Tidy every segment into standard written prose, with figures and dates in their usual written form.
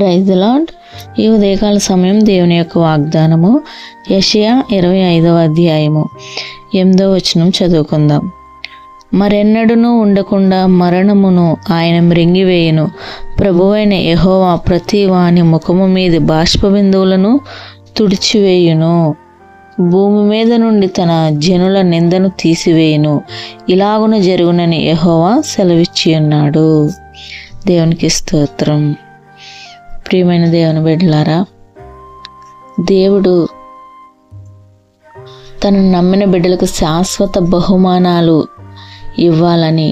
Praise the lord. ఈ ఉదయకాల సమయం దేవుని యొక్క వాగ్దానము యెషయా 25వ అధ్యాయము 8వ వచనం చదువుకుందాం. మరెన్నడూనూ ఉండకుండా మరణమును ఆయన మ్రింగివేయును. ప్రభువైన యెహోవా ప్రతి వాని ముఖము మీద బాష్ప బిందువులను తుడిచివేయును. భూమి మీద నుండి తన జనుల నిందను తీసివేయును. ఇలాగున జరుగునని యెహోవా సెలవిచ్చి ఉన్నాడు. దేవునికి స్తోత్రం. ప్రియమైన దేవుని బిడ్డలారా, దేవుడు తను నమ్మిన బిడ్డలకు శాశ్వత బహుమానాలు ఇవ్వాలని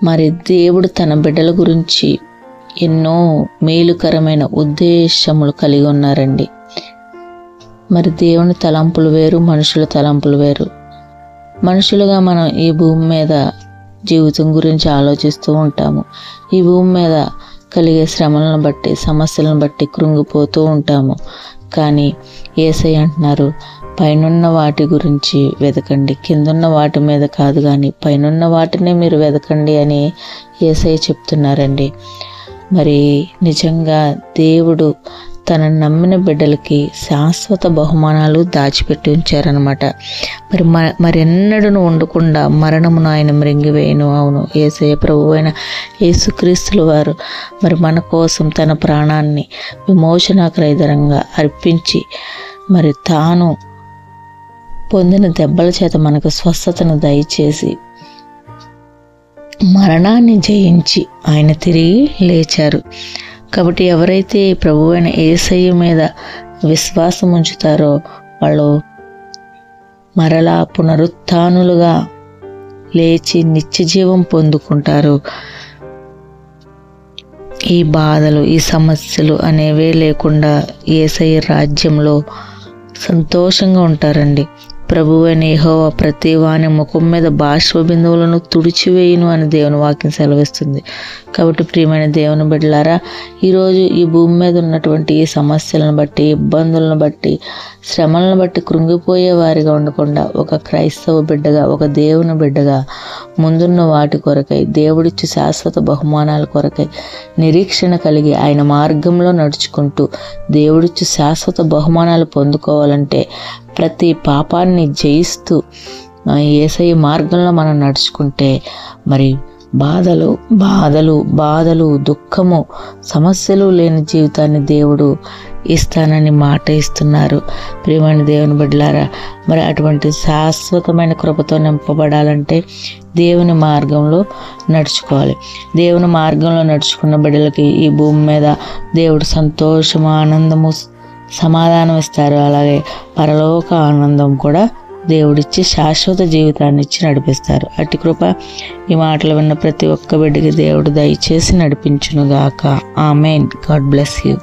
మరి దేవుడు తన బిడ్డల గురించి ఎన్నో మేలుకరమైన ఉద్దేశములు కలిగి ఉన్నారండి. మరి దేవుని తలంపులు వేరు, మనుషుల తలంపులు వేరు. మనుషులుగా మనం ఈ భూమి మీద జీవితం గురించి ఆలోచిస్తూ ఉంటాము. ఈ భూమి మీద కలిగే శ్రమలను బట్టి, సమస్యలను బట్టి కృంగిపోతూ ఉంటాము. కానీ యేసయ్య అంటున్నారు, పైనున్న వాటి గురించి వెతకండి, కిందున్న వాటి మీద కాదు కానీ పైనున్న వాటినే మీరు వెతకండి అని యేసయ్య చెప్తున్నారండి. మరి నిజంగా దేవుడు తన నమ్మిన బిడ్డలకి శాశ్వత బహుమానాలు దాచిపెట్టి ఉంచారనమాట. మరెన్నడూనూ ఉండకుండా మరణమును ఆయన మ్రింగివేయును. అవును, యేసయ్య ప్రభువు అయిన యేసుక్రీస్తుల వారు మరి మన కోసం తన ప్రాణాన్ని విమోచనాక్రయధనంగా అర్పించి మరి తాను పొందిన దెబ్బల చేత మనకు స్వస్థతను దయచేసి మరణాన్ని జయించి ఆయన తిరిగి లేచారు. కాబట్టి ఎవరైతే ప్రభువైన యేసయ్య మీద విశ్వాసం ఉంచుతారో వాళ్ళు మరలా పునరుత్థానులుగా లేచి నిత్యజీవం పొందుకుంటారు. ఈ బాధలు, ఈ సమస్యలు అనేవే లేకుండా యేసయ్య రాజ్యంలో సంతోషంగా ఉంటారండి. ప్రభువైన యెహోవా ప్రతి వాని ముఖం మీద బాష్ప బిందువులను తుడిచివేయును అని దేవుని వాక్యం సెలవిస్తుంది. కాబట్టి ప్రియమైన దేవుని బిడ్డలారా, ఈరోజు ఈ భూమి మీద ఉన్నటువంటి ఈ సమస్యలను బట్టి, ఇబ్బందులను బట్టి, శ్రమలను బట్టి కృంగిపోయే వారిగా ఉండకుండా ఒక క్రైస్తవ బిడ్డగా, ఒక దేవుని బిడ్డగా ముందున్న వాటి కొరకై, దేవుడిచ్చి శాశ్వత బహుమానాల కొరకై నిరీక్షణ కలిగి ఆయన మార్గంలో నడుచుకుంటూ దేవుడిచ్చి శాశ్వత బహుమానాలు పొందుకోవాలంటే ప్రతి పాపాన్ని జయిస్తూ యేసయ్య మార్గంలో మనం నడుచుకుంటే మరి బాధలు బాధలు బాధలు దుఃఖము సమస్యలు లేని జీవితాన్ని దేవుడు ఇస్తానని మాట ఇస్తున్నారు. ప్రియమైన దేవుని బిడ్డలారా, మరి అటువంటి శాశ్వతమైన కృపతో నింపబడాలంటే దేవుని మార్గంలో నడుచుకోవాలి. దేవుని మార్గంలో నడుచుకున్న బిడ్డలకి ఈ భూమి మీద దేవుడు సంతోషము, ఆనందము, సమాధానం ఇస్తారు. అలాగే పరలోక ఆనందం కూడా దేవుడిచ్చి శాశ్వత జీవితాన్ని ఇచ్చి నడిపిస్తారు. అట్టి కృప ఈ మాటలు విన్న ప్రతి ఒక్క బిడ్డకి దేవుడు దయచేసి నడిపించునుగాక. ఆమేన్. God bless you.